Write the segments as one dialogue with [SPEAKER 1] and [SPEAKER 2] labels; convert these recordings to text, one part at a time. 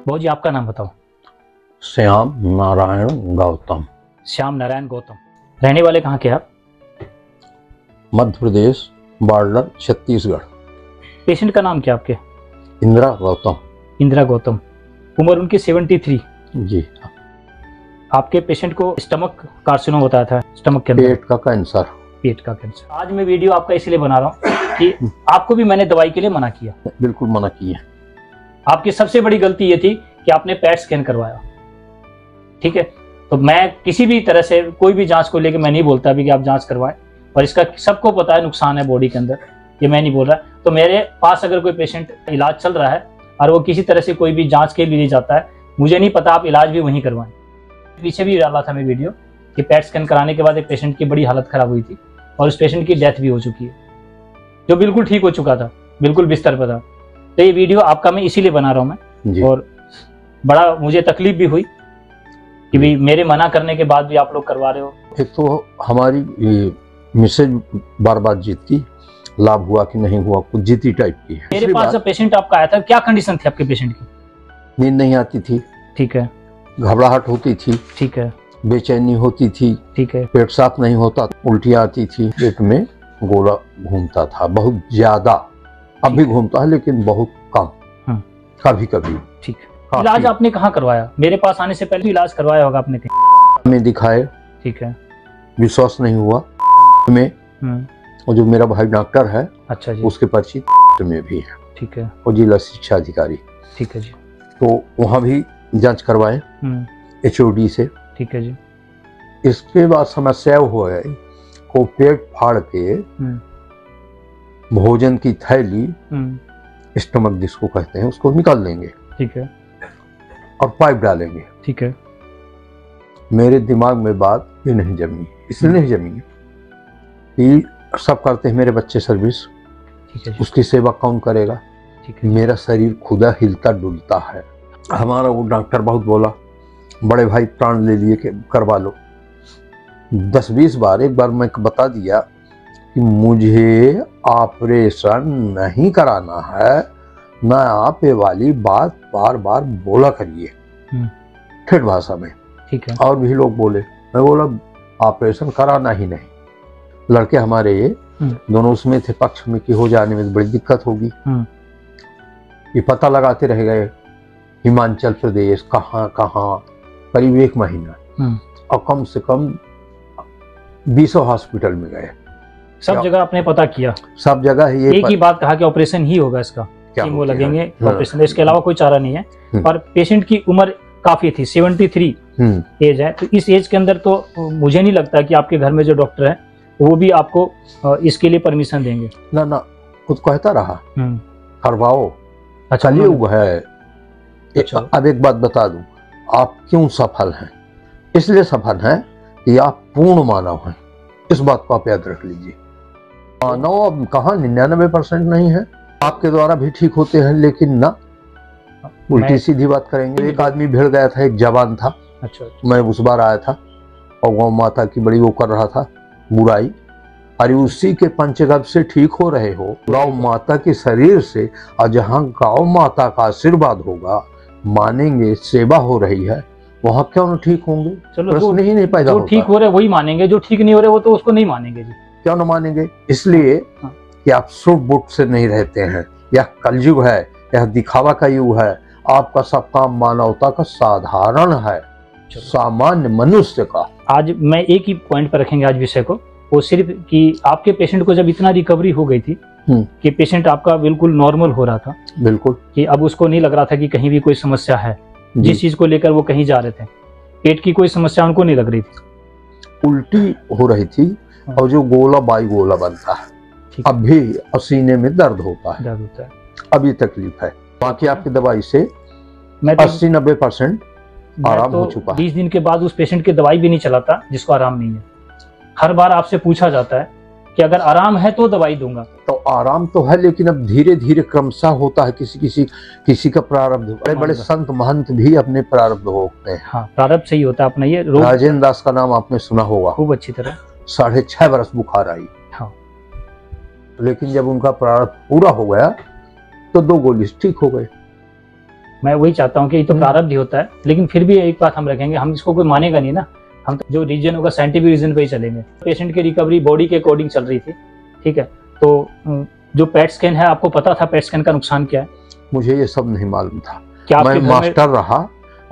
[SPEAKER 1] बहुत जी आपका नाम बताओ।
[SPEAKER 2] श्याम नारायण गौतम।
[SPEAKER 1] श्याम नारायण गौतम। रहने वाले कहाँ के आप?
[SPEAKER 2] मध्य प्रदेश बॉर्डर छत्तीसगढ़।
[SPEAKER 1] पेशेंट का नाम क्या आपके?
[SPEAKER 2] इंदिरा गौतम।
[SPEAKER 1] इंदिरा गौतम। उम्र उनकी 73।
[SPEAKER 2] जी।
[SPEAKER 1] आपके पेशेंट को स्टमक कार्सिनोम बताया था, स्टमक के अंदर
[SPEAKER 2] पेट का कैंसर।
[SPEAKER 1] पेट का कैंसर। आज मैं वीडियो आपका इसलिए बना रहा हूँ कि आपको भी मैंने दवाई के लिए मना किया।
[SPEAKER 2] बिल्कुल मना किया।
[SPEAKER 1] आपकी सबसे बड़ी गलती ये थी कि आपने पेट स्कैन करवाया। ठीक है, तो मैं किसी भी तरह से कोई भी जांच को लेकर मैं नहीं बोलता अभी कि आप जांच करवाएं, और इसका सबको पता है नुकसान है बॉडी के अंदर, ये मैं नहीं बोल रहा। तो मेरे पास अगर कोई पेशेंट इलाज चल रहा है और वो किसी तरह से कोई भी जांच के लिए जाता है, मुझे नहीं पता, आप इलाज भी वहीं करवाएं। पीछे भी डाला था मैं वीडियो कि पेट स्कैन कराने के बाद एक पेशेंट की बड़ी हालत खराब हुई थी और उस पेशेंट की डेथ भी हो चुकी है, जो बिल्कुल ठीक हो चुका था, बिल्कुल बिस्तर पर था। तो ये वीडियो आपका मैं इसीलिए बना रहा हूँ मैं, और बड़ा मुझे तकलीफ भी हुई कि भी मेरे मना करने के बाद भी आप लोग करवा रहे हो।
[SPEAKER 2] एक तो हमारी मिसेज बार बार जीतती, लाभ हुआ कि नहीं हुआ, कुछ जीती टाइप की है।
[SPEAKER 1] मेरे पास जब पेशेंट आपका आया था, क्या कंडीशन थी आपके पेशेंट की?
[SPEAKER 2] नींद नहीं आती थी।
[SPEAKER 1] ठीक है।
[SPEAKER 2] घबराहट होती थी।
[SPEAKER 1] ठीक है।
[SPEAKER 2] बेचैनी होती थी।
[SPEAKER 1] ठीक है।
[SPEAKER 2] पेट साफ नहीं होता, उल्टियाँ आती थी, पेट में गोला घूमता था बहुत ज्यादा। अब भी घूमता है लेकिन बहुत कम, कभी कभी।
[SPEAKER 1] ठीक है। इलाज आपने कहाँ करवाया? मेरे पास आने से पहले इलाज करवाया होगा आपने कहीं?
[SPEAKER 2] में दिखाए।
[SPEAKER 1] ठीक है।
[SPEAKER 2] विश्वास नहीं हुआ में, और जो मेरा भाई डॉक्टर है, अच्छा जी, उसके पर्ची में भी है। ठीक है। और जिला शिक्षा अधिकारी। ठीक है जी। तो वहाँ भी जांच करवाए HOD से। ठीक है जी। इसके बाद समस्या हो गई को पेट फाड़ के भोजन की थैली, स्टमक जिसको कहते हैं, उसको निकाल देंगे। ठीक है। और पाइप डालेंगे। ठीक है। मेरे दिमाग में बात ये नहीं जमी, इसलिए नहीं जमी कि सब करते हैं मेरे बच्चे सर्विस, ठीक है, उसकी सेवा कौन करेगा? ठीक है। मेरा शरीर खुदा हिलता डुलता है। हमारा वो डॉक्टर बहुत बोला, बड़े भाई प्राण ले लिए कि करवा लो। 10-20 बार, एक बार मैं बता दिया कि मुझे ऑपरेशन नहीं कराना है, ना आप ये वाली बात बार बार बोला करिए ठेठ भाषा में। ठीक है। और भी लोग बोले, मैं बोला ऑपरेशन कराना ही नहीं। लड़के हमारे ये दोनों उसमें थे पक्ष में कि हो जाने में बड़ी दिक्कत होगी। ये पता लगाते रह गए हिमाचल प्रदेश कहाँ कहाँ, करीब 1 महीना, और कम से कम 20 हॉस्पिटल में गए। सब जगह आपने पता किया? सब जगह ये एक ही बात कहा कि ऑपरेशन ही होगा, इसका कीमो लगेंगे, ऑपरेशन, इसके अलावा कोई चारा नहीं है। और पेशेंट की उम्र काफी थी, 73 एज है। तो इस एज के अंदर तो मुझे नहीं लगता कि आपके घर में जो डॉक्टर है वो भी आपको इसके लिए परमिशन देंगे। ना ना, खुद कहता रहा करवाओ। अच्छा, कलयुग है। अच्छा। अब एक बात बता दूं, आप क्यों सफल हैं? इसलिए सफल हैं कि आप पूर्ण मानव हैं। इस बात को आप याद रख लीजिए। मानव अब कहाँ 99% नहीं है, आपके द्वारा भी ठीक होते हैं, लेकिन ना उल्टी सीधी बात करेंगे। एक आदमी भिड़ गया था, एक जवान था। अच्छा। मैं उस बार आया था और गौ माता की बड़ी वो कर रहा था बुराई, अरे उसी के पंचगव्य से ठीक हो रहे हो, गौ माता के शरीर से। और जहाँ गौ माता का आशीर्वाद होगा, मानेंगे सेवा हो रही है, वहाँ क्यों न ठीक होंगे? चलो, प्रश्न ही नहीं पैदा होता। जो ठीक हो रहे वही मानेंगे, जो ठीक नहीं हो रहे वो तो उसको नहीं मानेंगे जी। क्यों न मानेंगे? इसलिए कि आप शुभ बुट से नहीं रहते हैं। यह कलयुग है, यह दिखावा का युग है। आपका सब काम मानवता का साधारण है, सामान्य मनुष्य का। आज मैं एक ही पॉइंट पर रखेंगे आज विषय को, वो सिर्फ कि आपके पेशेंट को जब इतना रिकवरी हो गई थी कि पेशेंट आपका बिल्कुल नॉर्मल हो रहा था, बिल्कुल, कि अब उसको नहीं लग रहा था कि कहीं भी कोई समस्या है, जिस चीज को लेकर वो कहीं जा रहे थे, पेट की कोई समस्या उनको नहीं लग रही थी, उल्टी हो रही थी, और जो गोला बाई गोला बनता है, अब भी सीने में दर्द होता है, अभी तकलीफ है। बाकी आपकी दवाई से 80-90% आराम हो चुका है। 20 दिन के बाद उस पेशेंट की दवाई भी नहीं चलाता जिसको आराम नहीं है। हर बार आपसे पूछा जाता है कि अगर आराम है तो दवाई दूंगा। तो आराम तो है, लेकिन अब धीरे धीरे क्रमशः होता है। किसी का प्रारब्ध, बड़े बड़े संत महंत भी अपने प्रारब्ध भोगते हैं। हाँ, प्रारब्ध सही होता है अपना। ये राजेंद्र दास का नाम आपने सुना होगा खूब अच्छी तरह। 6.5 बरस बुखार आई। हाँ। लेकिन जब उनका प्रारब्ध पूरा हो गया तो 2 गोली ठीक हो गए।
[SPEAKER 1] मैं वही चाहता हूँ कि ये तो प्रारब्ध ही होता है, लेकिन फिर भी एक बात हम रखेंगे, हम इसको कोई मानेगा नहीं ना, हम तो जो रीजन होगा साइंटिफिक रीजन पे ही चलेंगे। पेशेंट की रिकवरी बॉडी के अकॉर्डिंग चल रही थी, ठीक है। तो जो पेट स्कैन है, आपको पता था पेट स्कैन का नुकसान क्या है?
[SPEAKER 2] मुझे ये सब नहीं मालूम था।
[SPEAKER 1] क्या
[SPEAKER 2] मैं मास्टर रहा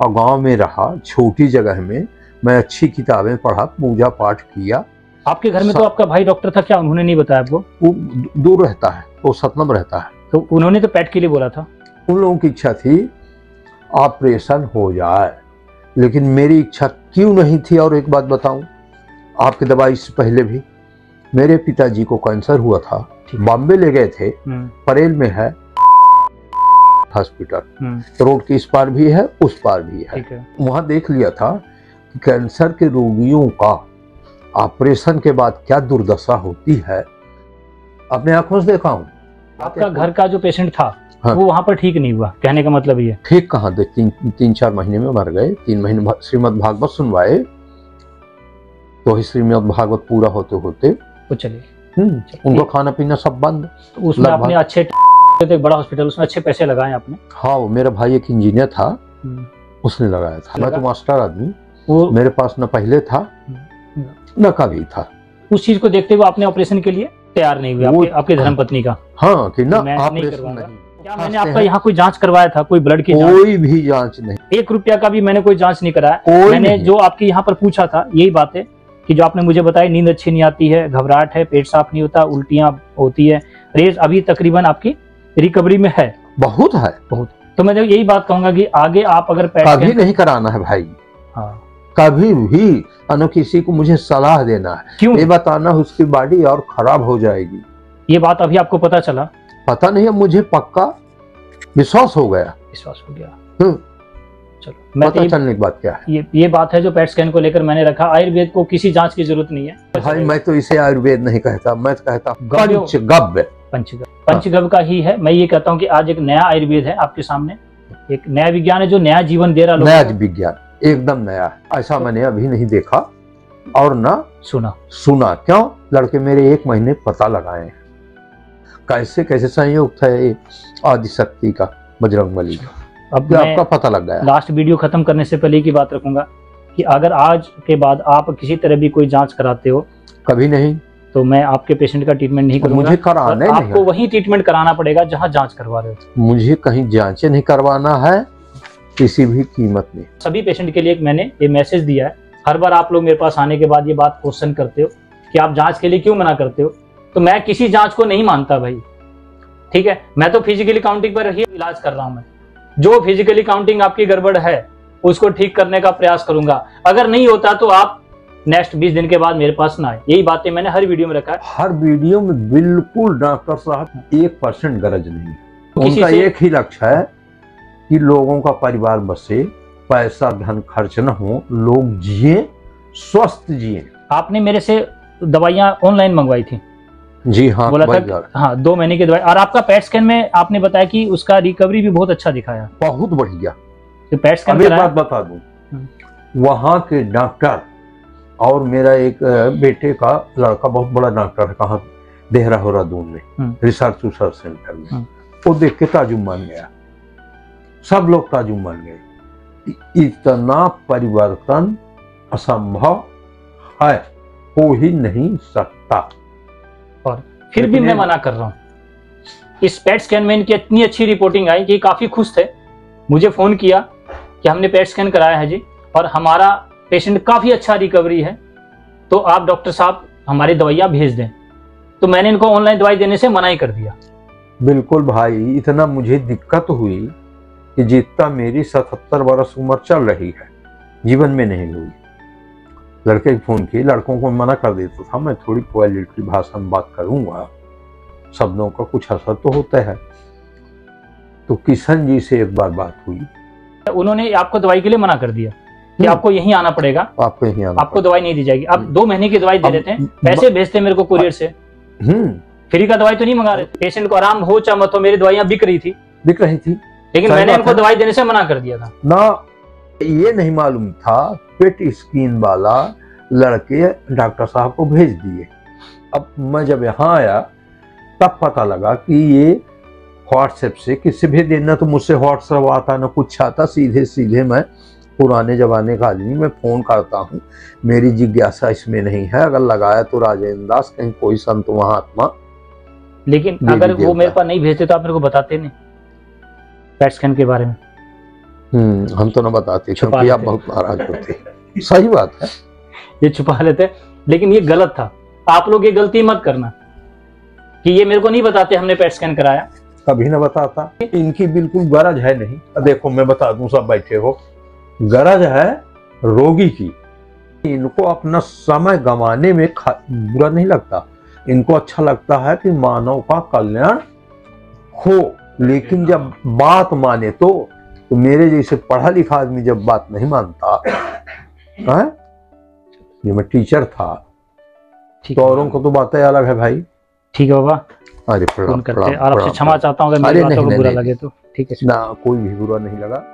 [SPEAKER 2] और गांव में रहा, छोटी जगह में, मैं अच्छी किताबें पढ़ा, पूजा पाठ किया।
[SPEAKER 1] आपके घर में तो आपका भाई डॉक्टर था, क्या उन्होंने नहीं बताया आपको?
[SPEAKER 2] वो दूर रहता है, वो सतनम रहता है।
[SPEAKER 1] तो उन्होंने तो पेट के लिए बोला था।
[SPEAKER 2] उन लोगों की इच्छा थी ऑपरेशन हो जाए, लेकिन मेरी इच्छा क्यों नहीं थी। और एक बात बताऊं, आपकी दवाई से पहले भी मेरे पिताजी को कैंसर हुआ था, बॉम्बे ले गए थे, परेल में है हॉस्पिटल, रोड के इस पार भी है उस पार भी है। वहां देख लिया था कि कैंसर के रोगियों का ऑपरेशन के बाद क्या दुर्दशा होती है, अपने आंखों से देखा हूं।
[SPEAKER 1] आपका घर का जो पेशेंट था, हाँ, वो वहां पर ठीक नहीं हुआ, कहने का मतलब ये?
[SPEAKER 2] ठीक कहाँ थे, 3-4 महीने में मर गए। 3 महीने श्रीमद् भागवत सुनवाए, तो श्रीमद् भागवत पूरा होते होते
[SPEAKER 1] वो चले।
[SPEAKER 2] उनका खाना पीना सब बंद।
[SPEAKER 1] तो उसमें आपने अच्छे बड़ा हॉस्पिटल, उसमें अच्छे पैसे लगाए आपने?
[SPEAKER 2] हाँ, वो मेरा भाई एक इंजीनियर था, उसने लगाया था। मैं तो मास्टर आदमी, वो मेरे पास न पहले था न कभी था।
[SPEAKER 1] उस चीज को देखते हुए आपने ऑपरेशन के लिए तैयार नहीं हुए, आपके धर्मपत्नी का?
[SPEAKER 2] हाँ, कि ना
[SPEAKER 1] ऑपरेशन नहीं। क्या मैंने आपका यहाँ कोई जांच करवाया था, कोई ब्लड की जांच?
[SPEAKER 2] कोई भी जांच नहीं,
[SPEAKER 1] 1 रुपया का भी मैंने कोई जांच नहीं कराया। मैंने जो आपके यहाँ पर पूछा था यही बात है कि जो आपने मुझे बताया, नींद अच्छी नहीं आती है, घबराहट है, पेट साफ नहीं होता, उल्टियां होती है, रेज अभी तकरीबन आपकी रिकवरी में है।
[SPEAKER 2] बहुत है, बहुत।
[SPEAKER 1] तो मैं यही बात कहूंगा कि आगे आप अगर
[SPEAKER 2] कभी नहीं कराना है भाई। हाँ, कभी भी किसी को मुझे सलाह देना है, क्यों ये बताना उसकी बॉडी और खराब हो जाएगी।
[SPEAKER 1] ये बात अभी आपको पता चला?
[SPEAKER 2] पता नहीं, अब मुझे पक्का विश्वास हो गया।
[SPEAKER 1] विश्वास हो गया।
[SPEAKER 2] चलो, पता चलने की बात क्या है?
[SPEAKER 1] ये बात है जो पेट स्कैन को लेकर मैंने रखा। आयुर्वेद को किसी जांच की जरूरत नहीं है
[SPEAKER 2] भाई। मैं तो इसे आयुर्वेद नहीं कहता, मैं तो कहता पंचगव्य।
[SPEAKER 1] पंचगव्य का ही है। मैं ये कहता हूँ कि आज एक नया आयुर्वेद है आपके सामने, एक नया विज्ञान है जो नया जीवन दे रहा है।
[SPEAKER 2] नया विज्ञान एकदम नया है, ऐसा मैंने अभी नहीं देखा और ना सुना। क्यों? लड़के मेरे 1 महीने पता लगाए कैसे कैसे संयोग था ये आदिशक्ति का, बजरंगबली का। अब आपका पता लग गया।
[SPEAKER 1] लास्ट वीडियो खत्म करने से पहले की बात रखूंगा कि अगर आज के बाद आप किसी तरह भी कोई जांच कराते हो,
[SPEAKER 2] कभी नहीं,
[SPEAKER 1] तो मैं आपके पेशेंट का ट्रीटमेंट नहीं करूंगा।
[SPEAKER 2] मुझे कराना है,
[SPEAKER 1] आपको वही ट्रीटमेंट कराना पड़ेगा जहां जांच करवा रहे हो।
[SPEAKER 2] मुझे कहीं जांच नहीं करवाना है किसी भी कीमत में।
[SPEAKER 1] सभी पेशेंट के लिए मैंने ये मैसेज दिया है। हर बार आप लोग मेरे पास आने के बाद ये बात क्वेश्चन करते हो कि आप जांच के लिए क्यों मना करते हो। तो मैं किसी जांच को नहीं मानता भाई, ठीक है। मैं तो फिजिकली काउंटिंग पर ही इलाज कर रहा हूं। मैं जो फिजिकली काउंटिंग आपकी गड़बड़ है उसको ठीक करने का प्रयास करूंगा। अगर नहीं होता तो आप नेक्स्ट 20 दिन के बाद मेरे पास ना आए। यही बातें मैंने हर वीडियो में रखा है।
[SPEAKER 2] हर वीडियो में बिल्कुल डॉक्टर साहब 1% गरज नहीं, उनका एक ही लक्ष्य है कि लोगों का परिवार बसे, पैसा धन खर्च न हो, लोग जिए, स्वस्थ जिए।
[SPEAKER 1] आपने मेरे से दवाइयां ऑनलाइन मंगवाई थी?
[SPEAKER 2] जी हाँ,
[SPEAKER 1] बोला था हाँ 2 महीने की दवाई। और आपका पेट स्कैन में आपने बताया कि उसका रिकवरी भी बहुत अच्छा दिखाया।
[SPEAKER 2] बहुत बढ़िया।
[SPEAKER 1] तो पेट स्कैन
[SPEAKER 2] एक बात बता दूं, वहाँ के डॉक्टर और मेरा एक बेटे का लड़का बहुत बड़ा डॉक्टर है, कहाँ देहरादून में रिसर्च सेंटर में, वो देख के ताजुब मान गया। सब लोग ताजुब मान गए। इतना परिवर्तन असंभव है, हो ही नहीं सकता।
[SPEAKER 1] और फिर भी मैं मना कर रहा हूँ। इस पेट स्कैन में इनकी इतनी अच्छी रिपोर्टिंग आई कि काफी खुश थे, मुझे फोन किया कि हमने पेट स्कैन कराया है जी और हमारा पेशेंट काफी अच्छा रिकवरी है, तो आप डॉक्टर साहब हमारी दवाइयां भेज दें। तो मैंने इनको ऑनलाइन दवाई देने से मना ही कर दिया।
[SPEAKER 2] बिल्कुल भाई, इतना मुझे दिक्कत हुई कि जितना मेरी 77 वर्ष उम्र चल रही है जीवन में नहीं हुई। लड़के फोन किए, लड़कों को मना कर देता था, मैं थोड़ी क्वालिटी भाषा में बात करूंगा, शब्दों का कुछ असर तो होता है। तो किशन जी से एक बार बात हुई,
[SPEAKER 1] उन्होंने आपको दवाई के लिए मना कर दिया कि आपको यहीं आना पड़ेगा,
[SPEAKER 2] आपको यहीं आना,
[SPEAKER 1] आपको दवाई नहीं दी जाएगी। आप 2 महीने की दवाई दे देते हैं, पैसे भेजते मेरे को कुरियर से, फ्री का दवाई तो नहीं मंगा रहे। पेशेंट को आराम हो चाहे मत हो, मेरी दवाइयां बिक रही थी, लेकिन मैंने इनको दवाई देने से मना कर दिया था
[SPEAKER 2] ना। ये नहीं मालूम था, पेट स्किन वाला लड़के डॉक्टर साहब को भेज दिए। अब मैं जब यहाँ आया तब पता लगा कि ये व्हाट्सएप से किसी भी देना, तो मुझसे व्हाट्सएप आता ना कुछ आता, सीधे सीधे मैं पुराने जमाने का आदमी, मैं फोन करता हूँ। मेरी जिज्ञासा इसमें नहीं है, अगर लगाया तो राजेंद्र दास, कहीं कोई संत महात्मा।
[SPEAKER 1] लेकिन अगर वो मेरे पास नहीं भेजते तो आप मेरे को बताते नहीं पैट स्कैन के बारे में?
[SPEAKER 2] हम तो ना बताते क्योंकि आप बहुत नाराज होते। सही बात है,
[SPEAKER 1] ये छुपा लेते, लेकिन ये गलत था। आप लोग ये गलती मत करना कि ये मेरे को नहीं बताते हमने पैट स्कैन कराया।
[SPEAKER 2] कभी ना बताता, इनकी बिल्कुल गरज है नहीं। देखो मैं बता दूं, सब बैठे हो, गरज है रोगी की। इनको अपना समय गंवाने में बुरा नहीं लगता, इनको अच्छा लगता है कि मानव का कल्याण हो। लेकिन जब बात माने तो मेरे जैसे पढ़ा लिखा आदमी जब बात नहीं मानता है, ये मैं टीचर था, तो औरों को तो बातें अलग है भाई।
[SPEAKER 1] ठीक है बाबा,
[SPEAKER 2] अरे
[SPEAKER 1] फोन करते हैं और आपसे क्षमा चाहता हूँ अगर मेरी बातों को बुरा लगे तो। ठीक है
[SPEAKER 2] ना, कोई भी बुरा नहीं लगा।